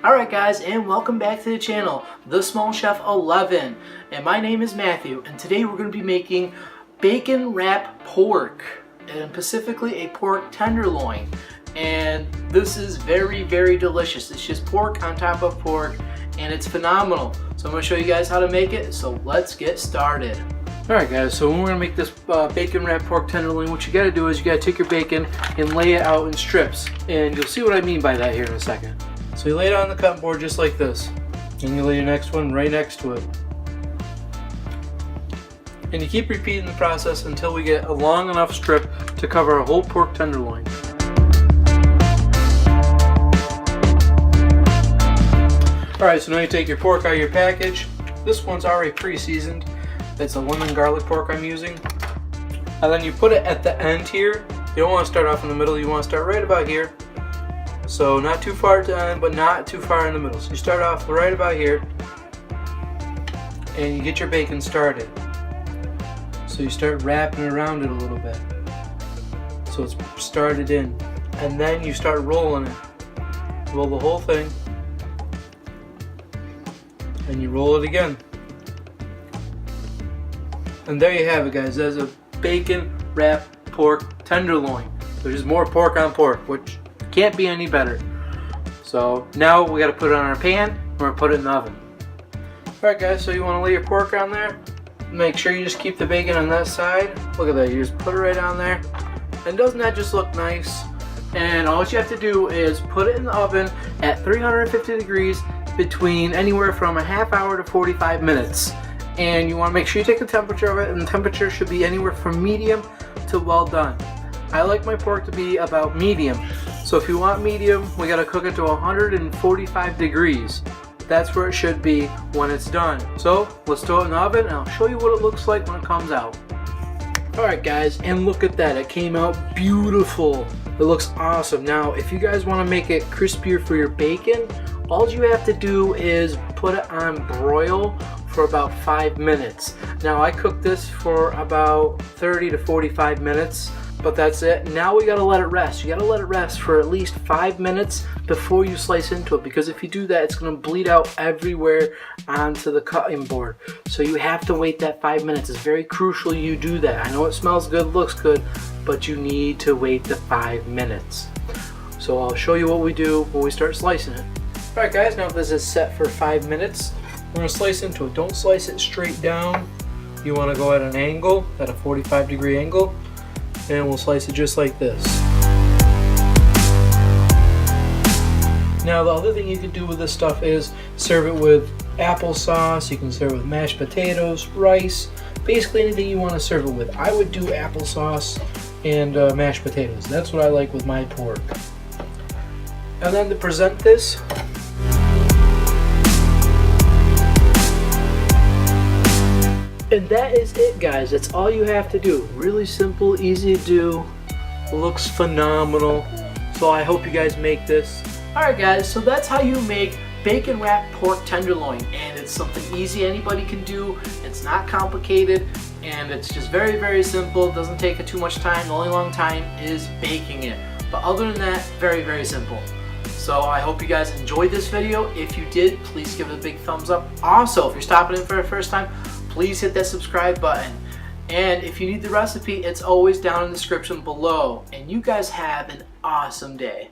Alright guys, and welcome back to the channel, The Small Chef 11. And my name is Matthew, and today we're going to be making bacon wrap pork, and specifically a pork tenderloin. And this is very, very delicious. It's just pork on top of pork, and it's phenomenal. So I'm going to show you guys how to make it, so let's get started. Alright guys, so when we're going to make this bacon wrap pork tenderloin, what you got to do is you got to take your bacon and lay it out in strips. And you'll see what I mean by that here in a second. So you lay it on the cutting board just like this, and you lay your next one right next to it. And you keep repeating the process until we get a long enough strip to cover a whole pork tenderloin. Alright, so now you take your pork out of your package. This one's already pre-seasoned. It's a lemon garlic pork I'm using. And then you put it at the end here. You don't want to start off in the middle, you want to start right about here. So not too far to the end, but not too far in the middle. So you start off right about here, and you get your bacon started. So you start wrapping around it a little bit, so it's started in. And then you start rolling it. Roll the whole thing, and you roll it again. And there you have it, guys. That's a bacon wrapped pork tenderloin. There's just more pork on pork, which can't be any better. So now we got to put it on our pan, and we're going to put it in the oven. Alright guys, so you want to lay your pork on there. Make sure you just keep the bacon on that side. Look at that, you just put it right on there. And doesn't that just look nice? And all you have to do is put it in the oven at 350 degrees between anywhere from a half hour to 45 minutes. And you want to make sure you take the temperature of it, and the temperature should be anywhere from medium to well done. I like my pork to be about medium. So if you want medium, we got to cook it to 145 degrees. That's where it should be when it's done. So let's throw it in the oven, and I'll show you what it looks like when it comes out. Alright guys, and look at that. It came out beautiful. It looks awesome. Now if you guys want to make it crispier for your bacon, all you have to do is put it on broil for about 5 minutes. Now I cooked this for about 30 to 45 minutes. But that's it. Now we gotta let it rest. You gotta let it rest for at least 5 minutes before you slice into it, because if you do that, it's gonna bleed out everywhere onto the cutting board. So you have to wait that 5 minutes. It's very crucial you do that. I know it smells good, looks good, but you need to wait the 5 minutes. So I'll show you what we do when we start slicing it. Alright guys, now this is set for 5 minutes. We're gonna slice into it. Don't slice it straight down. You wanna go at an angle, at a 45-degree angle. And we'll slice it just like this. Now the other thing you can do with this stuff is serve it with applesauce. You can serve it with mashed potatoes, rice, basically anything you want to serve it with. I would do applesauce and mashed potatoes. That's what I like with my pork. And then to present this, and that is it guys, that's all you have to do. Really simple, easy to do, looks phenomenal. So I hope you guys make this. Alright guys, so that's how you make bacon wrapped pork tenderloin. And it's something easy anybody can do. It's not complicated, and it's just very, very simple. It doesn't take too much time. The only long time is baking it. But other than that, very, very simple. So I hope you guys enjoyed this video. If you did, please give it a big thumbs up. Also, if you're stopping in for the first time, please hit that subscribe button. And if you need the recipe, it's always down in the description below. And you guys have an awesome day.